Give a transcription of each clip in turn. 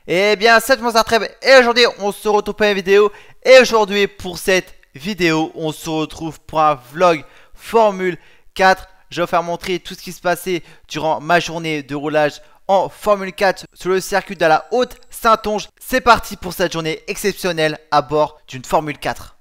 Eh bien, c'est mon Treb et aujourd'hui on se retrouve pour une vidéo. Et aujourd'hui pour cette vidéo, on se retrouve pour un vlog Formule 4. Je vais vous faire montrer tout ce qui se passait durant ma journée de roulage en Formule 4 sur le circuit de la Haute-Saintonge. C'est parti pour cette journée exceptionnelle à bord d'une Formule 4.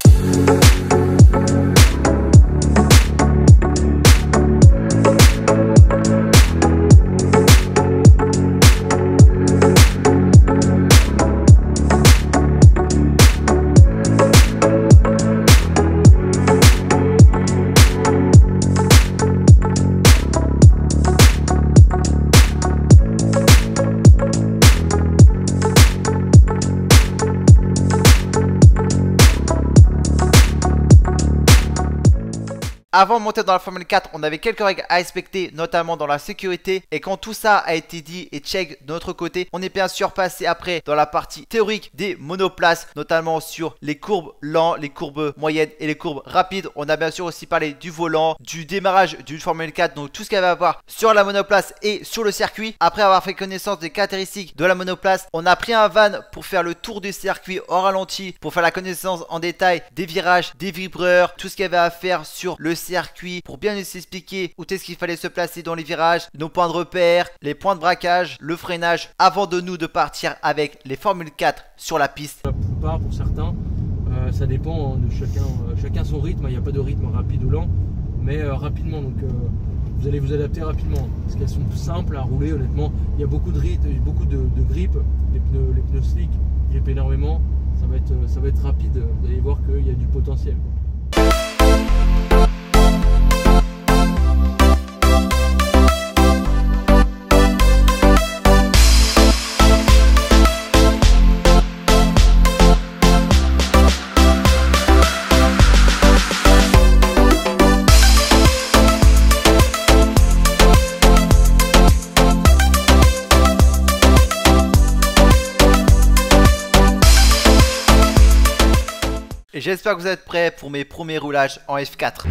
Avant de monter dans la Formule 4, on avait quelques règles à respecter, notamment dans la sécurité. Et quand tout ça a été dit et check de notre côté, on est bien sûr passé après dans la partie théorique des monoplaces, notamment sur les courbes lentes, les courbes moyennes et les courbes rapides. On a bien sûr aussi parlé du volant, du démarrage d'une Formule 4, donc tout ce qu'il va y avoir sur la monoplace et sur le circuit. Après avoir fait connaissance des caractéristiques de la monoplace, on a pris un van pour faire le tour du circuit au ralenti, pour faire la connaissance en détail des virages, des vibreurs, tout ce qu'il y avait à faire sur le circuit pour bien nous expliquer où est-ce qu'il fallait se placer dans les virages, nos points de repère, les points de braquage, le freinage avant de partir avec les Formule 4 sur la piste. La plupart, pour certains, ça dépend de chacun son rythme. Il n'y a pas de rythme rapide ou lent, mais rapidement. Donc vous allez vous adapter rapidement parce qu'elles sont simples à rouler. Honnêtement, il y a beaucoup de rythme, beaucoup de grip. Les pneus slick grippent énormément. Ça va être rapide. Vous allez voir qu'il y a du potentiel. Et j'espère que vous êtes prêts pour mes premiers roulages en F4.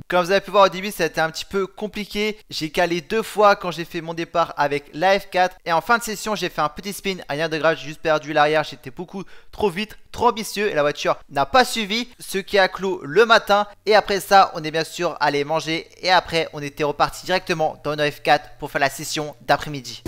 Comme vous avez pu voir au début, ça a été un petit peu compliqué. J'ai calé 2 fois quand j'ai fait mon départ avec la F4. Et en fin de session, j'ai fait un petit spin à 1 degré. J'ai juste perdu l'arrière. J'étais beaucoup trop vite, trop ambitieux. Et la voiture n'a pas suivi, ce qui a clos le matin. Et après ça, on est bien sûr allé manger. Et après, on était reparti directement dans une F4 pour faire la session d'après-midi.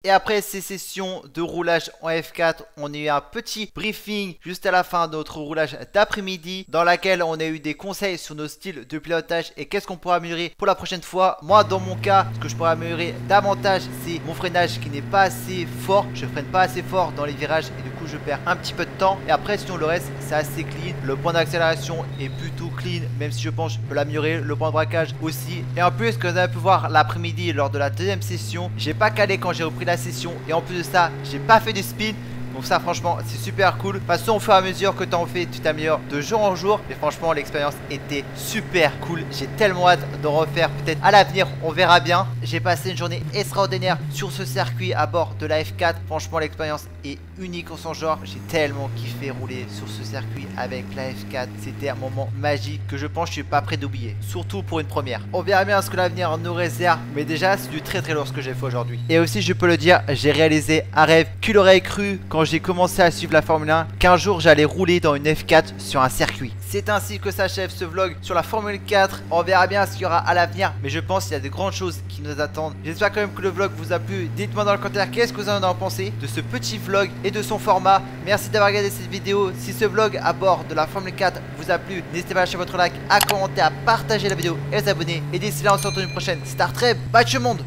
Et après ces sessions de roulage en F4, on a eu un petit briefing juste à la fin de notre roulage d'après-midi dans laquelle on a eu des conseils sur nos styles de pilotage et qu'est-ce qu'on pourra améliorer pour la prochaine fois. Moi, dans mon cas, ce que je pourrais améliorer davantage, c'est mon freinage qui n'est pas assez fort. Je freine pas assez fort dans les virages et du coup, je perds un petit peu de temps. Et après, sinon, le reste, c'est assez clean. Le point d'accélération est plutôt clean, même si je pense que je peux l'améliorer. Le point de braquage aussi. Et en plus, comme vous avez pu voir l'après-midi lors de la deuxième session, j'ai pas calé quand j'ai repris la session et en plus de ça j'ai pas fait de spin, donc ça franchement c'est super cool. De toute façon au fur et à mesure que tu en fais tu t'améliores de jour en jour, mais franchement l'expérience était super cool. J'ai tellement hâte de refaire peut-être à l'avenir, on verra bien. J'ai passé une journée extraordinaire sur ce circuit à bord de la F4. Franchement l'expérience est unique en son genre. J'ai tellement kiffé rouler sur ce circuit avec la F4. C'était un moment magique que je pense que je suis pas prêt d'oublier, surtout pour une première. On verra bien ce que l'avenir nous réserve, mais déjà c'est du très lourd ce que j'ai fait aujourd'hui. Et aussi je peux le dire, j'ai réalisé un rêve. Qui l'aurait cru quand j'ai commencé à suivre la Formule 1 qu'un jour j'allais rouler dans une F4 sur un circuit. C'est ainsi que s'achève ce vlog sur la Formule 4. On verra bien ce qu'il y aura à l'avenir, mais je pense qu'il y a de grandes choses qui nous attendent. J'espère quand même que le vlog vous a plu. Dites-moi dans le commentaire qu'est-ce que vous en avez pensé de ce petit vlog et de son format. Merci d'avoir regardé cette vidéo. Si ce vlog à bord de la Formule 4 vous a plu, n'hésitez pas à lâcher votre like, à commenter, à partager la vidéo et à vous abonner. Et d'ici là on se retrouve une prochaine Star Trek. Bye tout le monde.